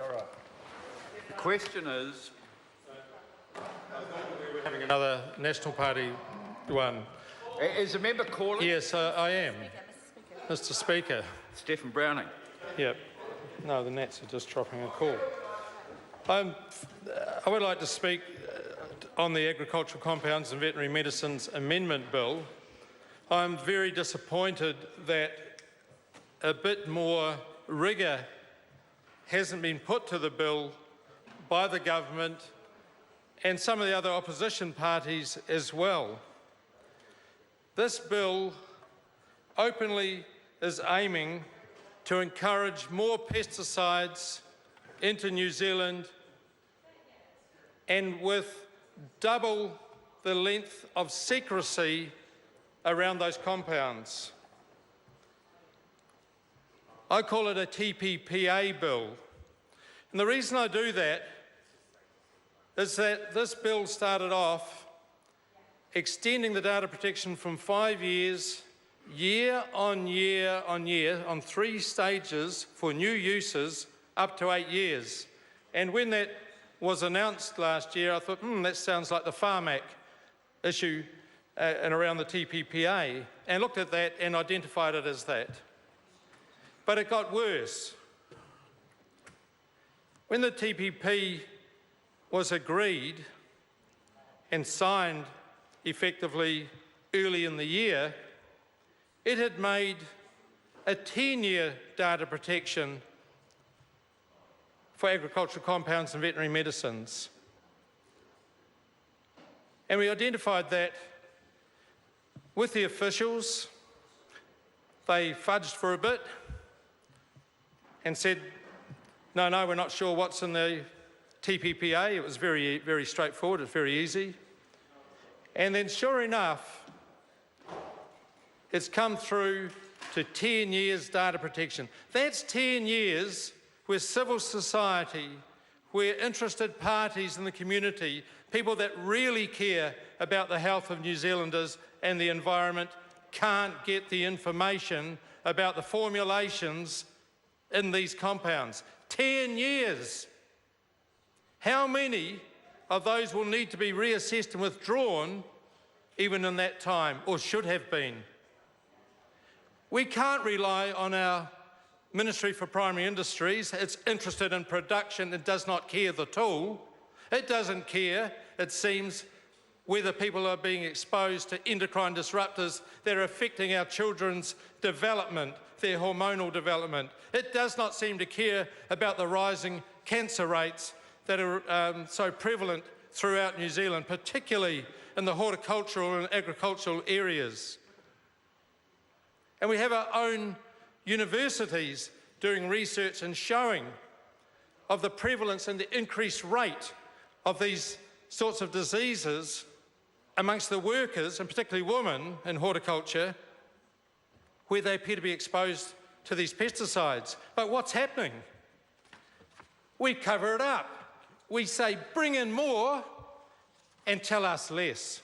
All right. The question is... We're having another National Party one. Is the member calling? Yes, I am. Mr Speaker. Stephen Browning. Yep. No, the Nats are just dropping a call. I would like to speak on the Agricultural Compounds and Veterinary Medicines Amendment Bill. I'm very disappointed that a bit more rigour hasn't been put to the bill by the government and some of the other opposition parties as well. This bill openly is aiming to encourage more pesticides into New Zealand and with double the length of secrecy around those compounds. I call it a TPPA bill. And the reason I do that is that this bill started off extending the data protection from 5 years, year on year on year, on 3 stages for new uses, up to 8 years. And when that was announced last year, I thought, that sounds like the Farmac issue and around the TPPA, and looked at that and identified it as that. But it got worse. When the TPP was agreed and signed effectively early in the year, it had made a 10-year data protection for agricultural compounds and veterinary medicines. And we identified that with the officials. They fudged for a bit and said, no, we're not sure what's in the TPPA. It was very, very straightforward, it's very easy. And then sure enough, it's come through to 10 years data protection. That's 10 years where civil society, where interested parties in the community, people that really care about the health of New Zealanders and the environment, can't get the information about the formulations in these compounds. 10 years. How many of those will need to be reassessed and withdrawn even in that time, or should have been? We can't rely on our Ministry for Primary Industries. It's interested in production. It does not care the tool. It doesn't care, it seems, whether people are being exposed to endocrine disruptors that are affecting our children's development, their hormonal development. It does not seem to care about the rising cancer rates that are so prevalent throughout New Zealand, particularly in the horticultural and agricultural areas. And we have our own universities doing research and showing of the prevalence and the increased rate of these sorts of diseases amongst the workers, and particularly women in horticulture, where they appear to be exposed to these pesticides. But what's happening? We cover it up. We say, bring in more and tell us less.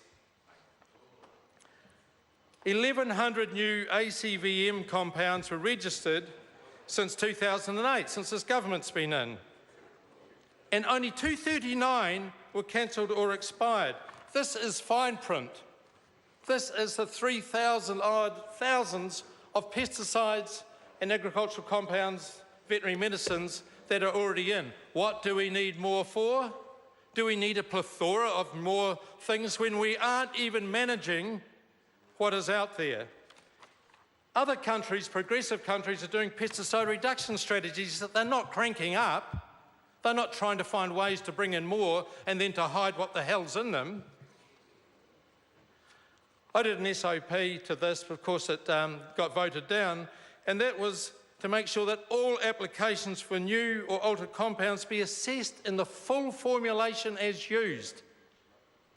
1,100 new ACVM compounds were registered since 2008, since this government's been in. And only 239 were cancelled or expired. This is fine print. This is the 3,000 odd thousands of pesticides and agricultural compounds, veterinary medicines that are already in. What do we need more for? Do we need a plethora of more things when we aren't even managing what is out there? Other countries, progressive countries, are doing pesticide reduction strategies that they're not cranking up. They're not trying to find ways to bring in more and then to hide what the hell's in them. I did an SOP to this, but of course it got voted down, and that was to make sure that all applications for new or altered compounds be assessed in the full formulation as used.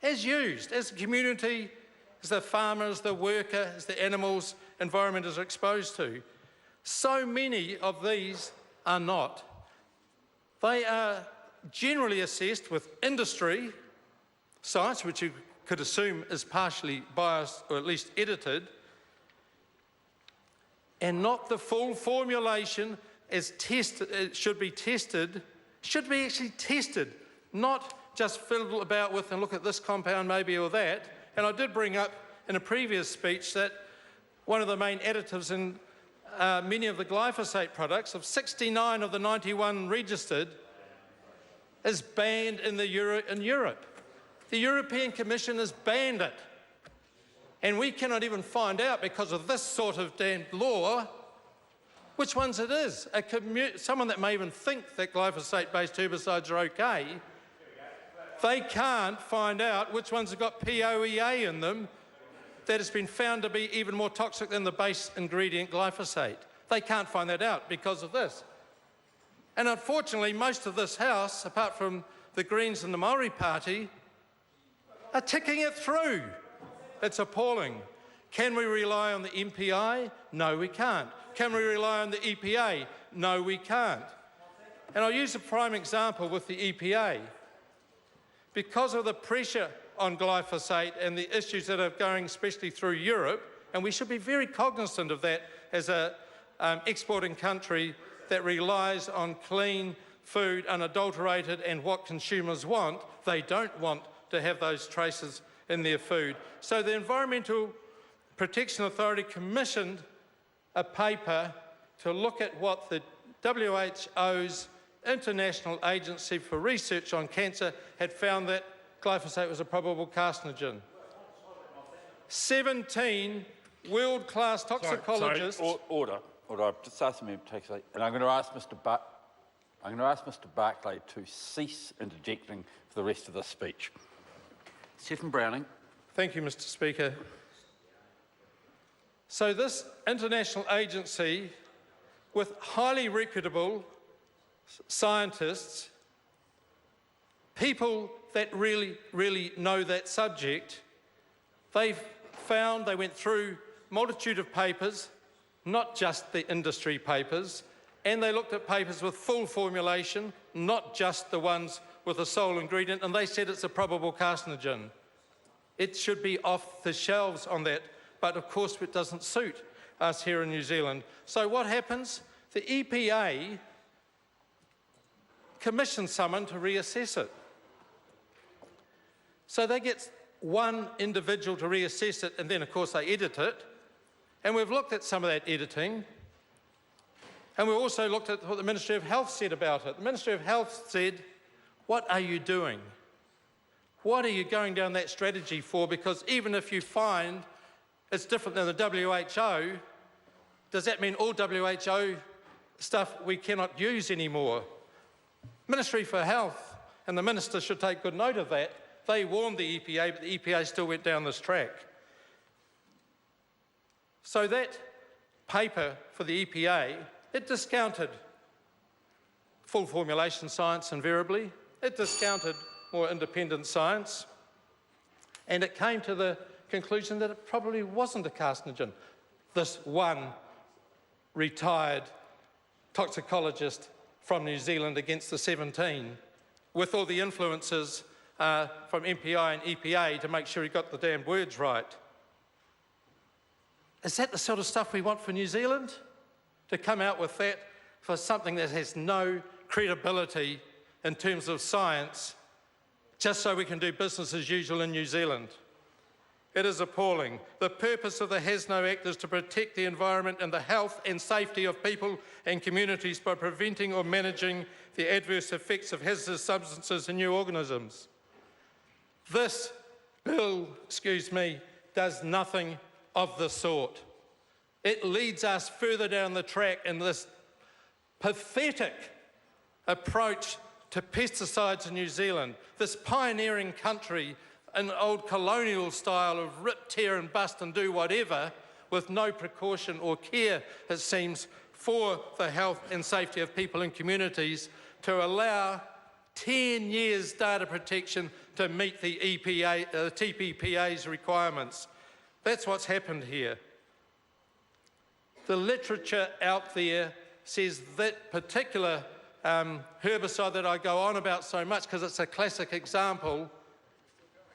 As used, as the community, as the farmers, the worker, as the animals, environment is exposed to. So many of these are not. They are generally assessed with industry science, which you could assume is partially biased or at least edited, and not the full formulation as tested. It should be tested should be actually tested, not just fiddle about with and look at this compound maybe or that. And I did bring up in a previous speech that one of the main additives in many of the glyphosate products, of 69 of the 91 registered, is banned in Europe. The European Commission has banned it. And we cannot even find out, because of this sort of damned law, which ones it is. Someone that may even think that glyphosate-based herbicides are okay, they can't find out which ones have got POEA in them that has been found to be even more toxic than the base ingredient glyphosate. They can't find that out because of this. And unfortunately, most of this House, apart from the Greens and the Maori Party, are ticking it through. It's appalling. Can we rely on the MPI? No, we can't. Can we rely on the EPA? No, we can't. And I'll use a prime example with the EPA. Because of the pressure on glyphosate and the issues that are going especially through Europe, and we should be very cognizant of that as an exporting country that relies on clean food, unadulterated, and what consumers want. They don't want to have those traces in their food. So the Environmental Protection Authority commissioned a paper to look at what the WHO's International Agency for Research on Cancer had found, that glyphosate was a probable carcinogen. 17 world-class toxicologists... Order. I've just asked him to take a... And I'm going to ask Mr. Barclay to cease interjecting for the rest of the speech. Stephen Browning. Thank you, Mr. Speaker. So this international agency, with highly reputable scientists, people that really, really know that subject, they went through a multitude of papers, not just the industry papers, and they looked at papers with full formulation, not just the ones with a sole ingredient, and they said it's a probable carcinogen. It should be off the shelves on that, but of course it doesn't suit us here in New Zealand. So what happens? The EPA commissions someone to reassess it. So they get one individual to reassess it, and then of course they edit it. And we've looked at some of that editing, and we also looked at what the Ministry of Health said about it. The Ministry of Health said, what are you doing? What are you going down that strategy for? Because even if you find it's different than the WHO, does that mean all WHO stuff we cannot use anymore? Ministry for Health, and the Minister should take good note of that, they warned the EPA, but the EPA still went down this track. So that paper for the EPA, it discounted full formulation science invariably. It discounted more independent science. And it came to the conclusion that it probably wasn't a carcinogen. This one retired toxicologist from New Zealand against the 17, with all the influences from MPI and EPA to make sure he got the damn words right. Is that the sort of stuff we want for New Zealand? To come out with that for something that has no credibility in terms of science, just so we can do business as usual in New Zealand? It is appalling. The purpose of the Has No Act is to protect the environment and the health and safety of people and communities by preventing or managing the adverse effects of hazardous substances in new organisms. This bill, does nothing of the sort. It leads us further down the track in this pathetic approach to pesticides in New Zealand, this pioneering country, an old colonial style of rip, tear and bust and do whatever, with no precaution or care, it seems, for the health and safety of people and communities, to allow 10 years data protection to meet the TPPA's requirements. That's what's happened here. The literature out there says that particular herbicide that I go on about so much, because it's a classic example,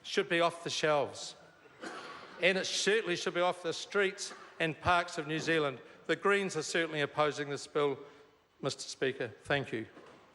should be off the shelves. And it certainly should be off the streets and parks of New Zealand. The Greens are certainly opposing this bill, Mr. Speaker. Thank you.